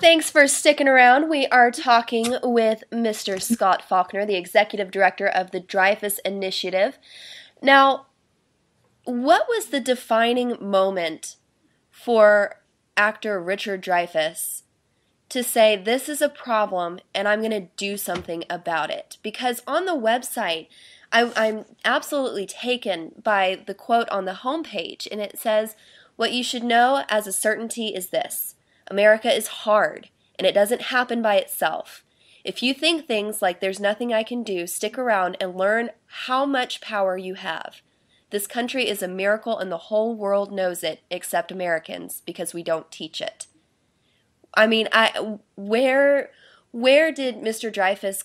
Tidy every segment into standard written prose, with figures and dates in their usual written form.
Thanks for sticking around. We are talking with Mr. Scot Faulkner, the executive director of the Dreyfus Initiative. Now, what was the defining moment for actor Richard Dreyfuss to say, this is a problem and I'm going to do something about it? Because on the website, I'm absolutely taken by the quote on the homepage, and it says, "What you should know as a certainty is this: America is hard, and it doesn't happen by itself. If you think things like there's nothing I can do, stick around and learn how much power you have. This country is a miracle and the whole world knows it, except Americans, because we don't teach it." I mean, where did Mr. Dreyfuss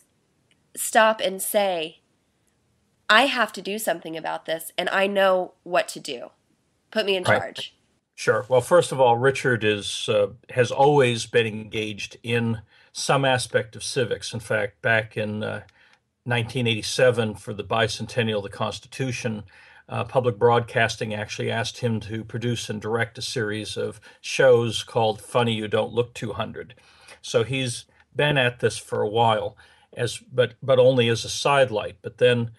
stop and say, I have to do something about this, and I know what to do? Put me in Right. charge. Sure. Well, first of all, Richard is has always been engaged in some aspect of civics. In fact, back in 1987, for the bicentennial of the Constitution, public broadcasting actually asked him to produce and direct a series of shows called "Funny You Don't Look 200." So he's been at this for a while, but only as a sidelight. But then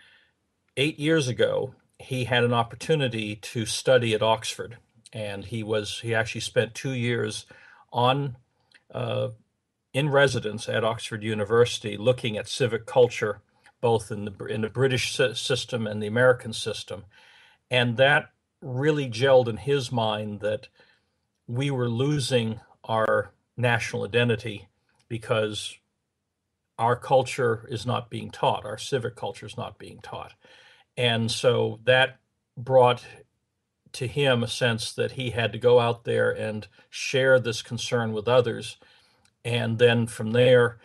8 years ago, he had an opportunity to study at Oxford, and he actually spent 2 years on uh, in residence at Oxford University, looking at civic culture, both in the British system and the American system, and that really gelled in his mind that we were losing our national identity because our culture is not being taught, our civic culture is not being taught. And so that brought to him a sense that he had to go out there and share this concern with others. And then from there,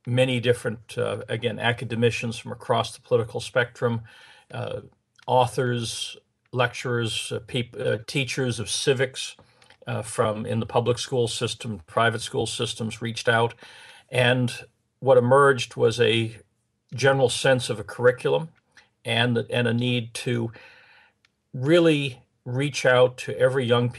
many different, again, academicians from across the political spectrum, uh, authors, lecturers, teachers of civics from in the public school system, private school systems reached out. And what emerged was a general sense of a curriculum and a need to really reach out to every young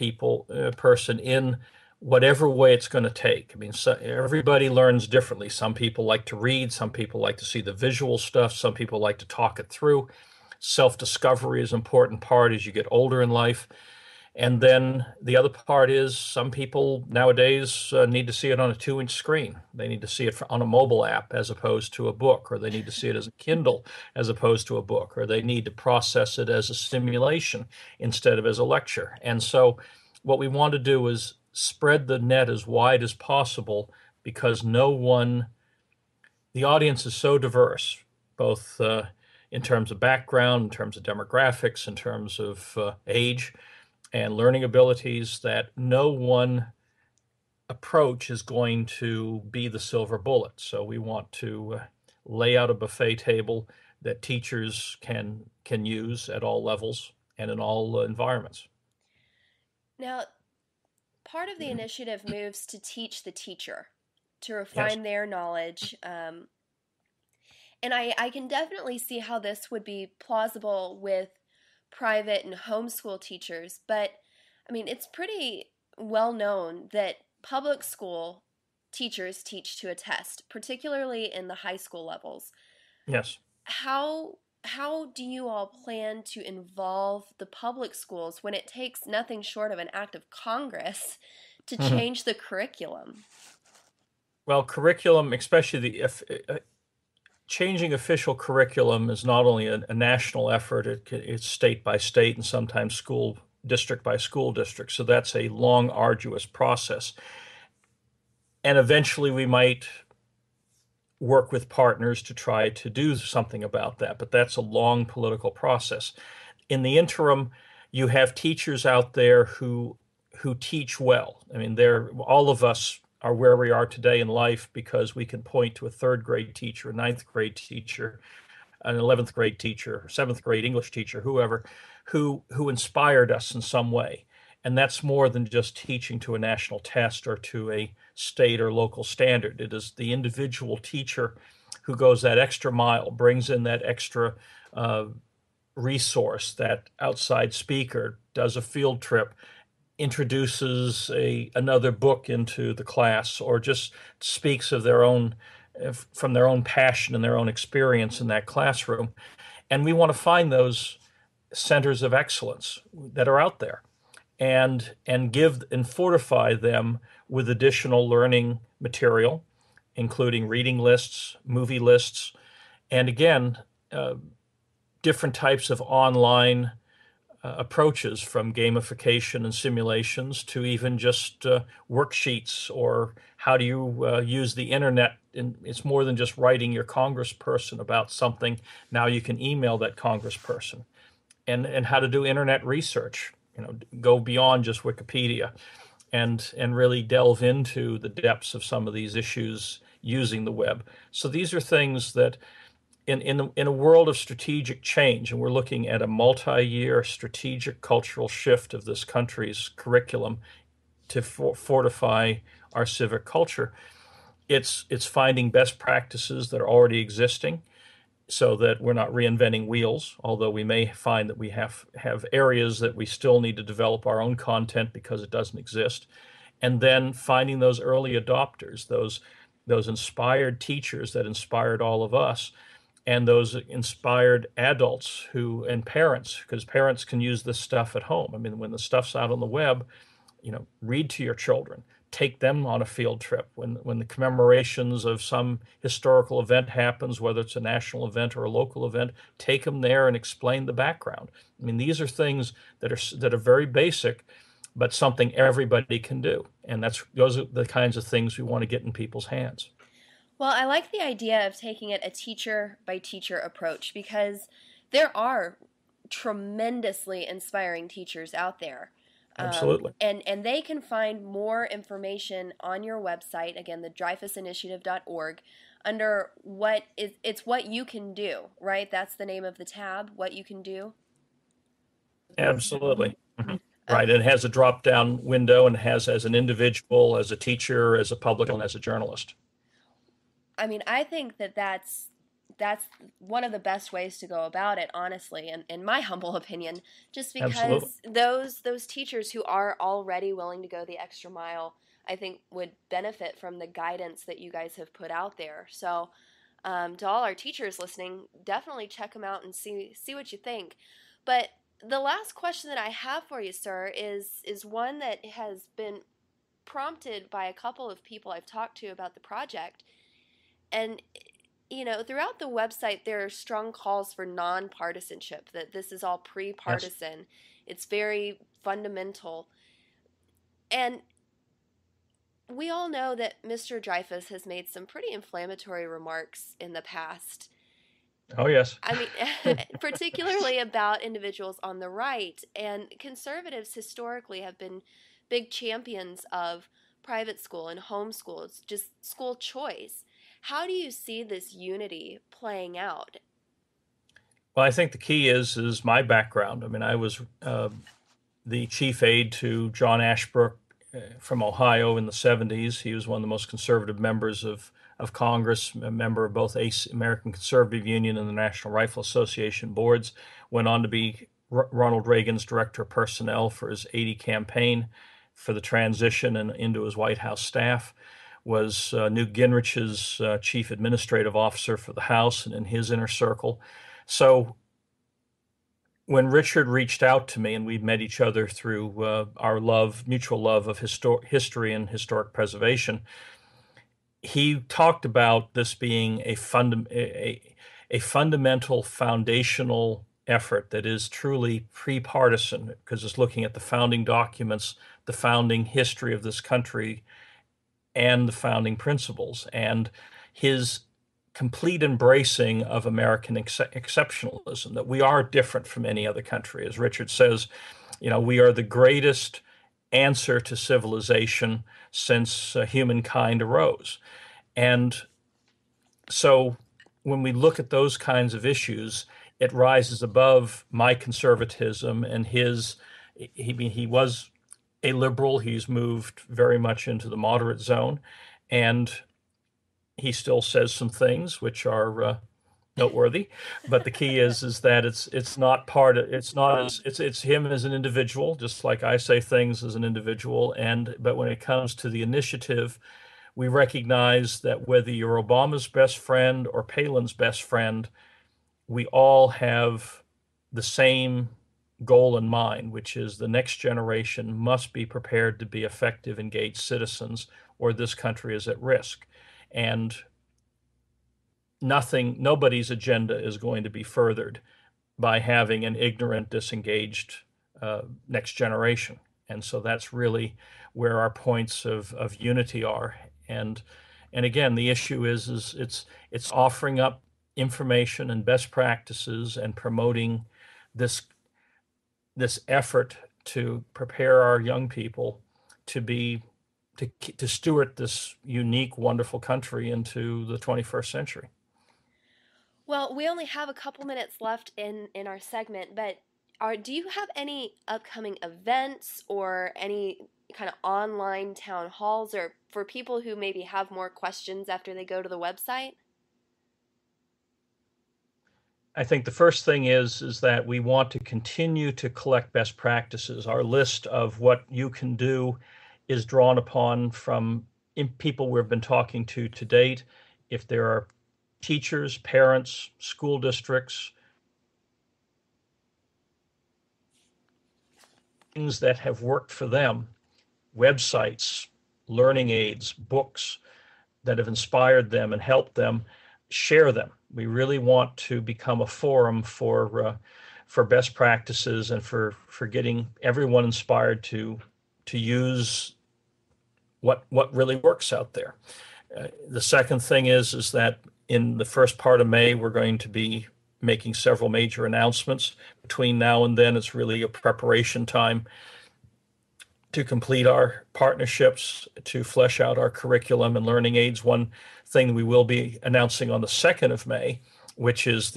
person in whatever way it's going to take. I mean, everybody learns differently. Some people like to read, some people like to see the visual stuff, some people like to talk it through. Self-discovery is an important part as you get older in life. And then the other part is some people nowadays need to see it on a 2-inch screen. They need to see it on a mobile app as opposed to a book, or they need to see it as a Kindle as opposed to a book, or they need to process it as a stimulation instead of as a lecture. And so what we want to do is spread the net as wide as possible, because the audience is so diverse, both in terms of background, in terms of demographics, in terms of age and learning abilities, that no one approach is going to be the silver bullet. So we want to lay out a buffet table that teachers can use at all levels and in all environments. Now, part of the initiative moves to teach the teacher, to Yes. refine their knowledge. And I can definitely see how this would be plausible with private and homeschool teachers, but I mean, it's pretty well known that public school teachers teach to a test, particularly in the high school levels. Yes. How do you all plan to involve the public schools when it takes nothing short of an act of Congress to Mhm. change the curriculum? Well, curriculum, especially changing official curriculum, is not only a national effort, it's state by state and sometimes school district by school district. So that's a long, arduous process. And eventually we might work with partners to try to do something about that, but that's a long political process. In the interim, you have teachers out there who teach well. I mean, they're all of us are where we are today in life because we can point to a third grade teacher, a ninth grade teacher, an 11th grade teacher, seventh grade English teacher, whoever, who inspired us in some way. And that's more than just teaching to a national test or to a state or local standard. It is the individual teacher who goes that extra mile, brings in that extra uh, resource, that outside speaker, does a field trip, introduces another book into the class, or just speaks of their own from their own passion and their own experience in that classroom. And we want to find those centers of excellence that are out there, and give and fortify them with additional learning material, including reading lists, movie lists, and again, different types of online approaches, from gamification and simulations to even just worksheets, or how do you use the internet. And it's more than just writing your congressperson about something. Now you can email that congressperson, and how to do internet research, go beyond just Wikipedia, and really delve into the depths of some of these issues using the web. So these are things that in a world of strategic change, and we're looking at a multi-year strategic cultural shift of this country's curriculum to fortify our civic culture, it's finding best practices that are already existing, so that we're not reinventing wheels, although we may find that we have areas that we still need to develop our own content because it doesn't exist. And then finding those early adopters, those inspired teachers that inspired all of us, and those inspired adults and parents, because parents can use this stuff at home. I mean, when the stuff's out on the web, read to your children, take them on a field trip. When the commemorations of some historical event happens, whether it's a national event or a local event, take them there and explain the background. I mean, these are things that are very basic, but something everybody can do. And those are the kinds of things we want to get in people's hands. Well, I like the idea of taking it a teacher by teacher approach, because there are tremendously inspiring teachers out there. Absolutely. And they can find more information on your website, again, the dreyfusinitiative.org, under it's what you can do, right? That's the name of the tab, what you can do. Absolutely. Mhm. Right. Okay. And it has a drop down window, and has, as an individual, as a teacher, as a public, and as a journalist. I mean, I think that's one of the best ways to go about it, honestly, and in my humble opinion, just Absolutely. because those teachers who are already willing to go the extra mile, I think would benefit from the guidance that you guys have put out there. So, to all our teachers listening, definitely check them out and see what you think. But the last question that I have for you, sir, is one that has been prompted by a couple of people I've talked to about the project. And throughout the website, there are strong calls for nonpartisanship, that this is all Yes. pre-partisan. It's very fundamental. And we all know that Mr. Dreyfus has made some pretty inflammatory remarks in the past. Oh, yes. I mean, particularly about individuals on the right. And conservatives historically have been big champions of private school and homeschool. It's just school choice. How do you see this unity playing out? Well, I think the key is my background. I mean, I was the chief aide to John Ashbrook from Ohio in the 70s. He was one of the most conservative members of Congress, a member of both American Conservative Union and the National Rifle Association boards. Went on to be Ronald Reagan's director of personnel for his 80 campaign for the transition and into his White House staff. Was Newt Gingrich's chief administrative officer for the House and in his inner circle. So when Richard reached out to me, and we met each other through our mutual love of history and historic preservation, he talked about this being a fundamental, foundational effort that is truly pre-partisan, because it's looking at the founding documents, the founding history of this country, and the founding principles, and his complete embracing of American exceptionalism, that we are different from any other country. As Richard says, we are the greatest answer to civilization since humankind arose. And so when we look at those kinds of issues, it rises above my conservatism and his. He was a liberal. He's moved very much into the moderate zone, and he still says some things which are noteworthy. But the key is that it's not part of it's not as it's him as an individual, just like I say things as an individual. But when it comes to the initiative, we recognize that whether you're Obama's best friend or Palin's best friend, we all have the same goal in mind, which is the next generation must be prepared to be effective, engaged citizens, or this country is at risk. And nobody's agenda is going to be furthered by having an ignorant, disengaged next generation. And so that's really where our points of unity are. And again, the issue is it's offering up information and best practices and promoting this this effort to prepare our young people to be to steward this unique, wonderful country into the 21st century. Well, we only have a couple minutes left in our segment, but do you have any upcoming events or any kind of online town halls or for people who maybe have more questions after they go to the website? I think the first thing is that we want to continue to collect best practices. Our list of what you can do is drawn upon from people we've been talking to date. If there are teachers, parents, school districts, things that have worked for them, websites, learning aids, books that have inspired them and helped them, share them. We really want to become a forum for best practices and for getting everyone inspired to use what really works out there. The second thing is that in the first part of May, we're going to be making several major announcements. Between now and then, it's really a preparation time to complete our partnerships, to flesh out our curriculum and learning aids. One thing we will be announcing on the 2nd of May, which is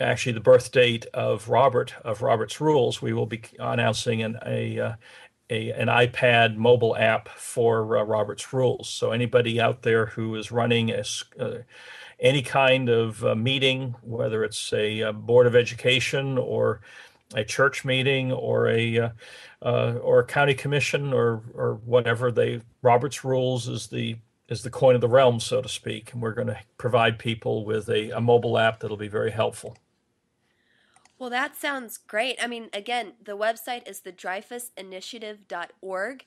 actually the birth date of Robert's Rules. We will be announcing an iPad mobile app for Robert's Rules. So anybody out there who is running any kind of meeting, whether it's a Board of Education or a church meeting or a county commission or whatever, Robert's Rules is the coin of the realm, so to speak. And we're going to provide people with a mobile app that'll be very helpful. Well, that sounds great. I mean, again, the website is thedreyfusinitiative.org,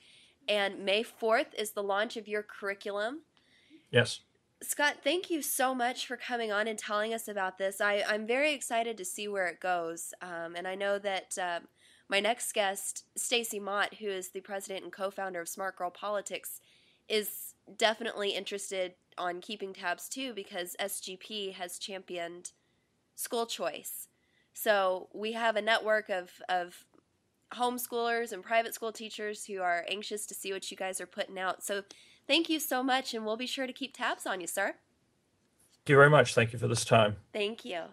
and May 4th is the launch of your curriculum. Yes. Scott, thank you so much for coming on and telling us about this. I'm very excited to see where it goes. And I know that my next guest, Stacy Mott, who is the president and co-founder of Smart Girl Politics, is definitely interested on keeping tabs too, because SGP has championed school choice. So we have a network of homeschoolers and private school teachers who are anxious to see what you guys are putting out. So thank you so much, and we'll be sure to keep tabs on you, sir. Thank you very much. Thank you for this time. Thank you.